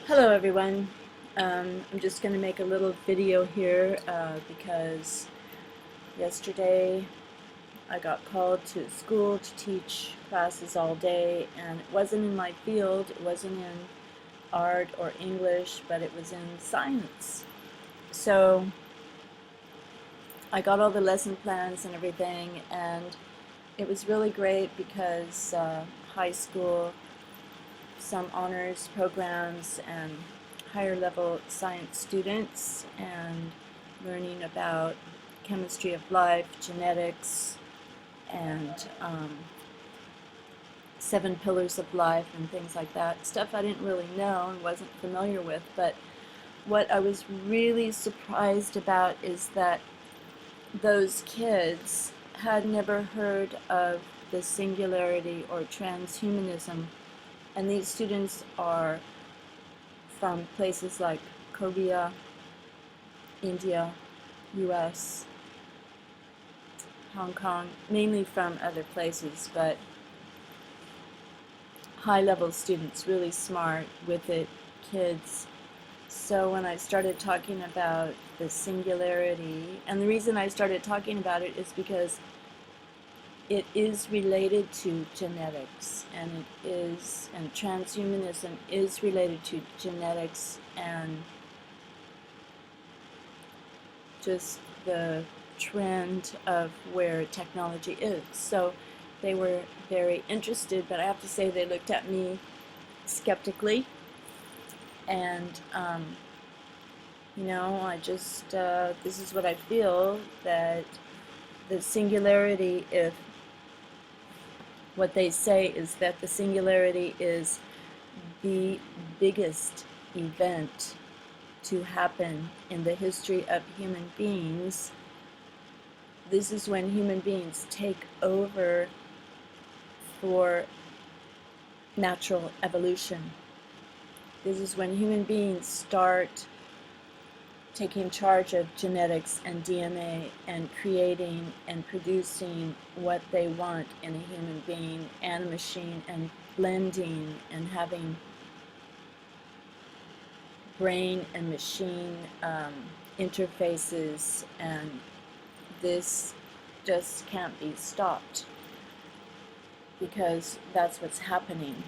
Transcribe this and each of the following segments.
Hello everyone. I'm just going to make a little video here because yesterday I got called to school to teach classes all day, and it wasn't in my field. It wasn't in art or English, but it was in science. So I got all the lesson plans and everything, and it was really great because high school, some honors programs, and higher level science students, and learning about chemistry of life, genetics, and 7 pillars of life and things like that. Stuff I didn't really know and wasn't familiar with, but what I was really surprised about is that those kids had never heard of the singularity or transhumanism, and these students are from places like Korea, India, US, Hong Kong, mainly from other places, but high-level students, really smart with it, kids. So when I started talking about the singularity, and the reason I started talking about it is because it is related to genetics, and transhumanism is related to genetics and just the trend of where technology is. So they were very interested, but I have to say they looked at me skeptically, and I just this is what I feel, that the singularity, if what they say is that the singularity is the biggest event to happen in the history of human beings. This is when human beings take over for natural evolution. This is when human beings start taking charge of genetics and DNA and creating and producing what they want in a human being and a machine, and blending and having brain and machine interfaces, and this just can't be stopped because that's what's happening.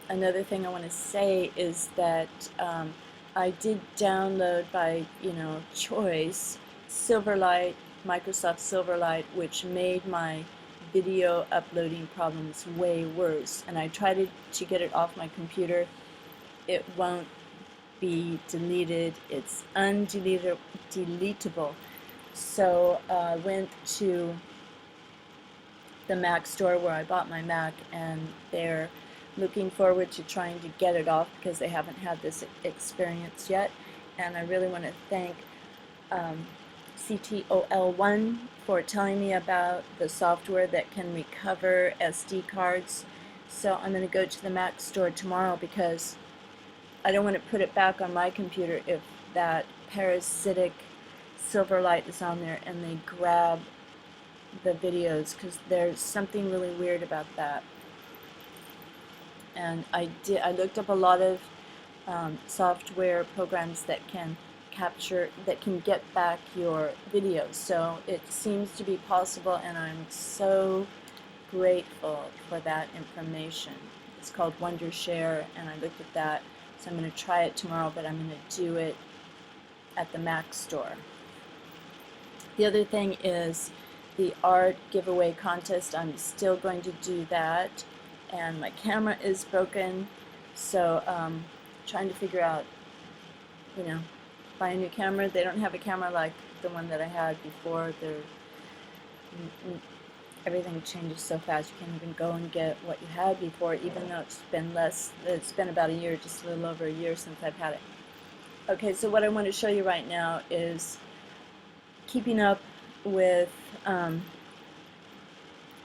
Another thing I want to say is that I did download by choice Silverlight, Microsoft Silverlight, which made my video uploading problems way worse, and I tried to get it off my computer. It won't be deleted. It's undeletable. So I went to the Mac store where I bought my Mac, and they're looking forward to trying to get it off because they haven't had this experience yet. And I really want to thank CTOL1 for telling me about the software that can recover SD cards. So I'm going to go to the Mac store tomorrow because I don't want to put it back on my computer if that parasitic Silverlight is on there and they grab the videos, because there's something really weird about that. And I looked up a lot of software programs that can get back your videos. So it seems to be possible, and I'm so grateful for that information. It's called Wondershare, and I looked at that. So I'm going to try it tomorrow, but I'm going to do it at the Mac store. The other thing is the art giveaway contest. I'm still going to do that, and my camera is broken, so trying to figure out, buy a new camera. They don't have a camera like the one that I had before. Everything changes so fast, you can't even go and get what you had before, even though it's been about a year, just a little over a year since I've had it. Okay, so what I want to show you right now is keeping up with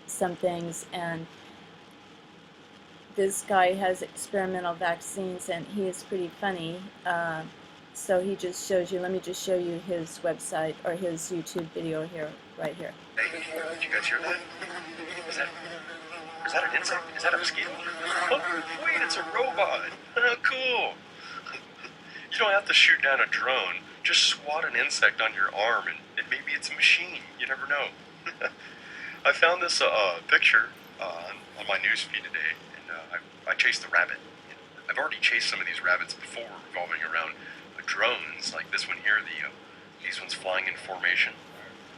some things, and this guy has experimental vaccines, and he is pretty funny. So he just shows you, let me just show you his website, or his YouTube video here, right here. Hey, you got your gun? Is that Is that an insect? Is that a mosquito? Oh, wait, it's a robot. Cool. You don't have to shoot down a drone. Just swat an insect on your arm, and maybe it's a machine. You never know. I found this picture on my news feed today, and I chased the rabbit. I've already chased some of these rabbits before, revolving around drones, like this one here. These ones flying in formation.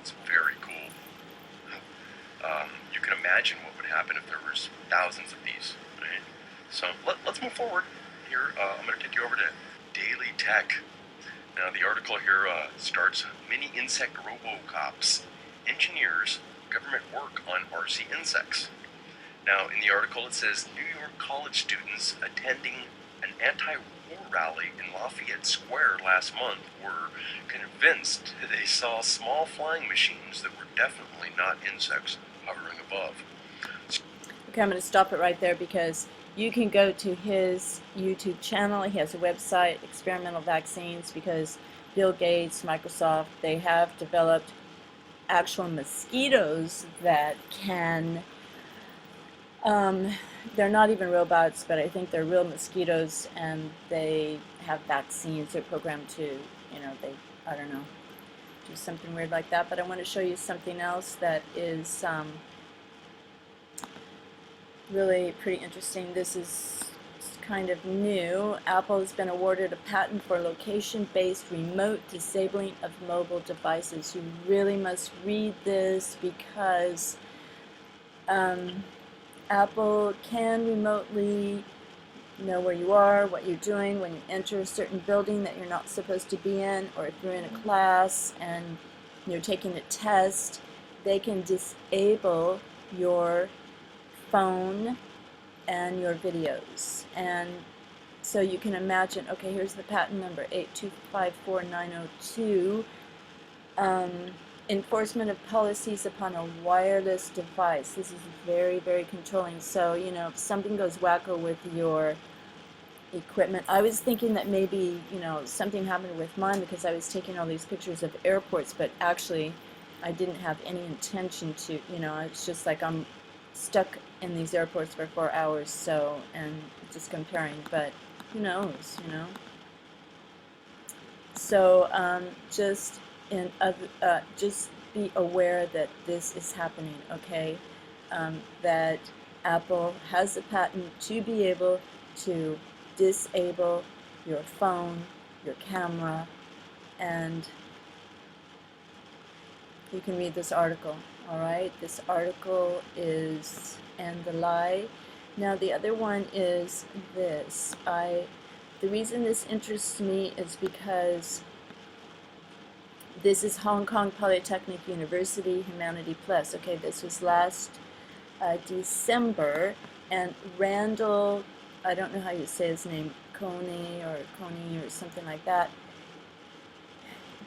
It's very cool. You can imagine what would happen if there was thousands of these. Right? So let's move forward. Here, I'm going to take you over to Daily Tech. Now, the article here starts mini insect robocops, engineers, government work on RC insects. Now, in the article it says New York college students attending an anti-war rally in Lafayette Square last month were convinced they saw small flying machines that were definitely not insects hovering above. Okay, I'm going to stop it right there because you can go to his YouTube channel. He has a website, Experimental Vaccines, because Bill Gates, Microsoft, they have developed actual mosquitoes that can, they're not even robots, but I think they're real mosquitoes, and they have vaccines. They're programmed to, you know, I don't know, do something weird like that. But I want to show you something else that is really pretty interesting. This is kind of new. Apple has been awarded a patent for location-based remote disabling of mobile devices. You really must read this because Apple can remotely know where you are, what you're doing when you enter a certain building that you're not supposed to be in, or if you're in a class and you're taking a test, they can disable your phone and your videos. And so you can imagine, okay, here's the patent number 8254902, enforcement of policies upon a wireless device. This is very, very controlling. So, you know, if something goes wacko with your equipment, I was thinking that maybe, you know, something happened with mine because I was taking all these pictures of airports, but actually I didn't have any intention to, you know, it's just like I'm stuck in these airports for 4 hours, so, and just comparing, but who knows, you know. So just be aware that this is happening, okay? That Apple has a patent to be able to disable your phone, your camera, and you can read this article. All right, this article is "And the Lie." Now the other one is this. The reason this interests me is because this is Hong Kong Polytechnic University Humanity Plus. Okay, this was last December, and Randall, I don't know how you say his name, Coney or something like that.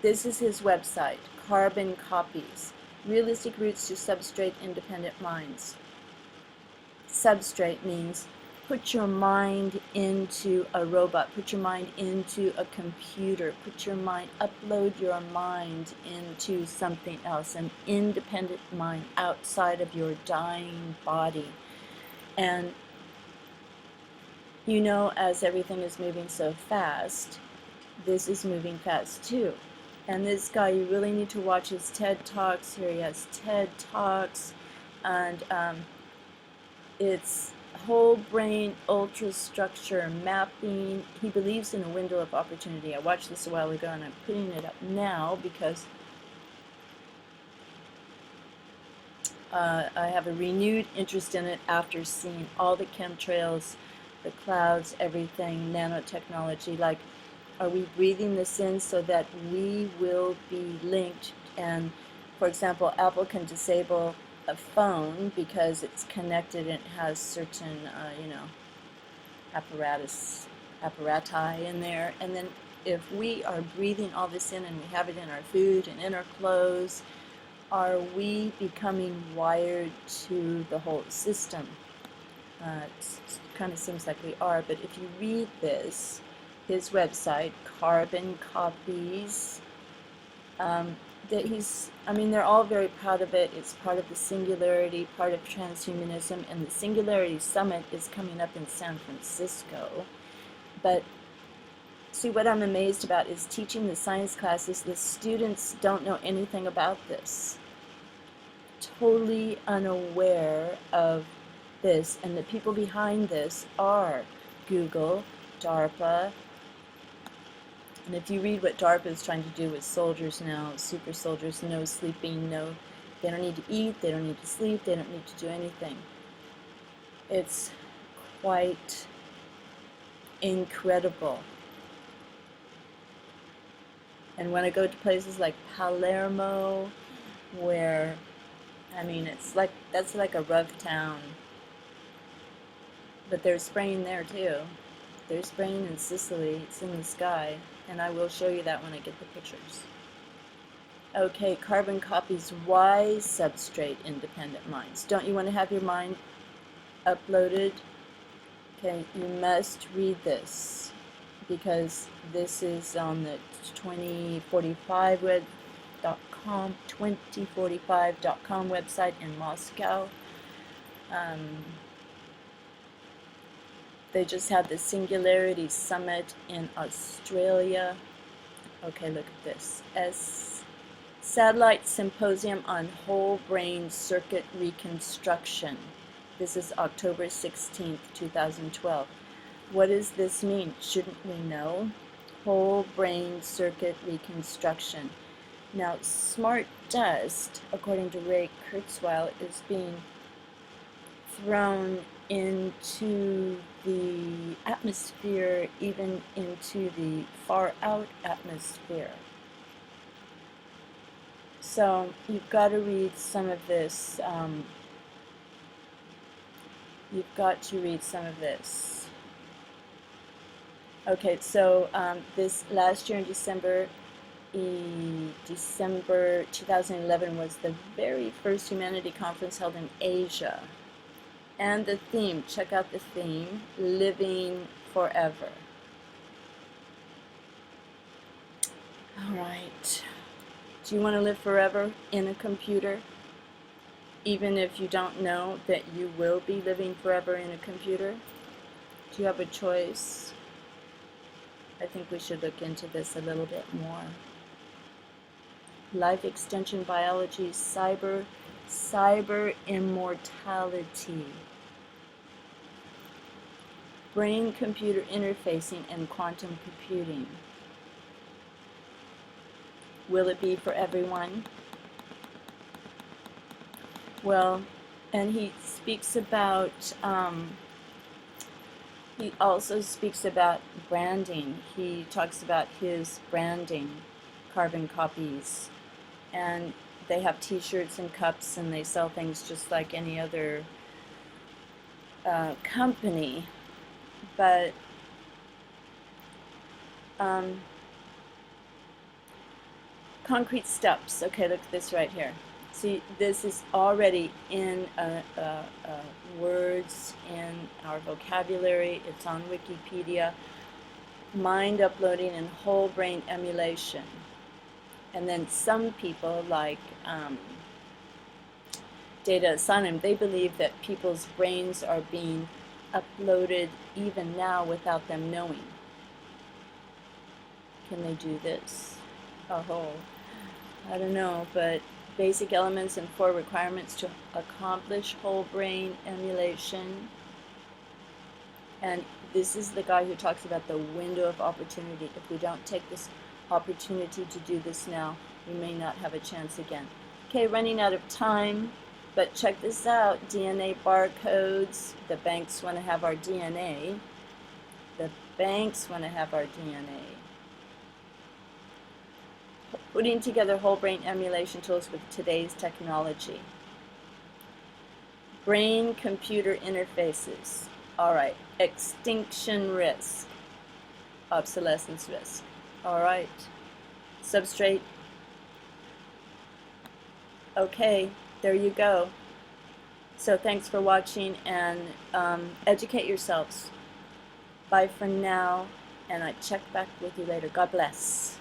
This is his website, Carbon Copies. Realistic Routes to Substrate-Independent Minds. Substrate means put your mind into a robot, put your mind into a computer, upload your mind into something else, an independent mind outside of your dying body. And you know, as everything is moving so fast, this is moving fast too. And this guy, you really need to watch his TED Talks. Here he has TED Talks, and it's whole brain ultrastructure mapping. He believes in a window of opportunity. I watched this a while ago, and I'm putting it up now because I have a renewed interest in it after seeing all the chemtrails, the clouds, everything, nanotechnology. Like, are we breathing this in so that we will be linked? And for example, Apple can disable a phone because it's connected and it has certain, you know, apparati in there. And then if we are breathing all this in and we have it in our food and in our clothes, are we becoming wired to the whole system? It kind of seems like we are, but if you read this, his website, Carbon Copies, that I mean, they're all very proud of it. It's part of the Singularity, part of transhumanism, and the Singularity Summit is coming up in San Francisco. But see, what I'm amazed about is teaching the science classes, the students don't know anything about this. Totally unaware of this, and the people behind this are Google, DARPA, and if you read what DARPA is trying to do with soldiers now, super soldiers, no sleeping, they don't need to eat, they don't need to sleep, they don't need to do anything. It's quite incredible. And when I go to places like Palermo, where, I mean, that's like a rough town. But they're spraying there too. They're spraying in Sicily. It's in the sky. And I will show you that when I get the pictures. Okay, carbon copies. Why substrate independent minds? Don't you want to have your mind uploaded? Okay, you must read this because this is on the 2045.com website in Moscow. They just had the Singularity Summit in Australia. Okay, look at this. Satellite Symposium on Whole Brain Circuit Reconstruction. This is October 16th, 2012. What does this mean? Shouldn't we know? Whole brain circuit reconstruction. Now, smart dust, according to Ray Kurzweil, is being thrown into the atmosphere, even into the far out atmosphere. So you've got to read some of this. You've got to read some of this. Okay, so this last year in December 2011 was the very first humanity conference held in Asia. And the theme, check out the theme, Living Forever. All right. Do you want to live forever in a computer? Even if you don't know that you will be living forever in a computer? Do you have a choice? I think we should look into this a little bit more. Life extension biology, cyber immortality, brain-computer interfacing, and quantum computing. Will it be for everyone? Well, and he speaks about, he also speaks about branding. He talks about his branding, carbon copies, and they have t-shirts and cups, and they sell things just like any other company. But concrete steps. Okay, look at this right here. See, this is already in words in our vocabulary. It's on Wikipedia. Mind uploading and whole brain emulation. And then some people, like Data Asylum, they believe that people's brains are being uploaded even now without them knowing. Can they do this? Oh, I don't know, but basic elements and 4 requirements to accomplish whole brain emulation. And this is the guy who talks about the window of opportunity. If we don't take this opportunity to do this now, we may not have a chance again. Okay, running out of time, but check this out. DNA barcodes. The banks want to have our DNA. The banks want to have our DNA. Putting together whole brain emulation tools with today's technology. Brain-computer interfaces. All right. Extinction risk. Obsolescence risk. All right. Substrate. Okay, there you go. So thanks for watching, and educate yourselves. Bye for now, and I check back with you later. God bless.